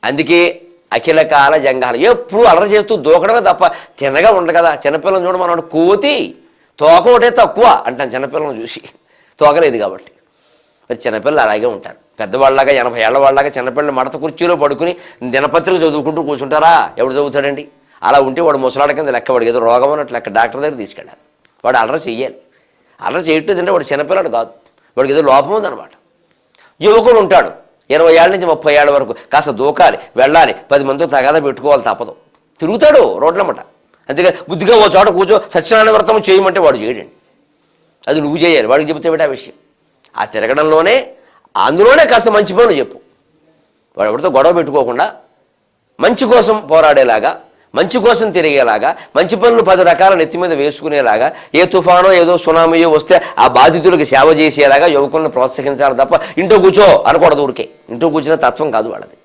అందుకే అఖిల కాల జంగాలు ఎప్పుడు అలర చేస్తూ దూకడమే తప్ప తినగా ఉండదు కదా. చిన్నపిల్లలను చూడ మనం కోతి తోక ఒకటే తక్కువ అంటాను చిన్నపిల్లలను చూసి, తోకలేదు కాబట్టి. చిన్నపిల్లలు అలాగే ఉంటారు. పెద్దవాళ్ళలాగా 80 ఏళ్ల వాళ్ళలాగా చిన్నపిల్లలు మడత కుర్చీలో పడుకుని దినపత్రిక చదువుకుంటూ కూర్చుంటారా? ఎవడు చదువుతాడండి? అలా ఉంటే వాడు ముసలాడ కింద లెక్క, వాడికి ఏదో రోగం అన్నట్టు లెక్క. డాక్టర్ దగ్గర తీసుకెళ్ళాలి. వాడు అలర చెయ్యాలి. అలర చేయట్లేదంటే వాడు చిన్నపిల్లడు కాదు, వాడికి ఏదో లోపం ఉందన్నమాట. యువకుడు ఉంటాడు 20 ఏళ్ళ నుంచి 30 ఏళ్ళ వరకు, కాస్త దూకాలి, వెళ్ళాలి, 10 మందితో తగాదా పెట్టుకోవాలి తప్పదు, తిరుగుతాడు రోడ్లమ్మట. అంతేగా బుద్ధిగా ఓ చోట కూర్చో సత్యనారాయణ వ్రతం చేయమంటే వాడు చేయడండి. అది నువ్వు చేయాలి, వాడికి చెబితే ఏమిటా విషయం? ఆ తిరగడంలోనే అందులోనే కాస్త మంచి పనులు చెప్పు. వాడు ఎవరితో గొడవ పెట్టుకోకుండా మంచి కోసం పోరాడేలాగా, మంచి కోసం తిరిగేలాగా, మంచి పనులు 10 రకాల నెత్తి మీద వేసుకునేలాగా, ఏ తుఫానో ఏదో సునామీయో వస్తే ఆ బాధితులకు సేవ చేసేలాగా యువకులను ప్రోత్సహించాలి తప్ప ఇంట్లో కూర్చో అనకూడదు. ఊరికే ఇంట్లో కూర్చునే తత్వం కాదు వాళ్ళది.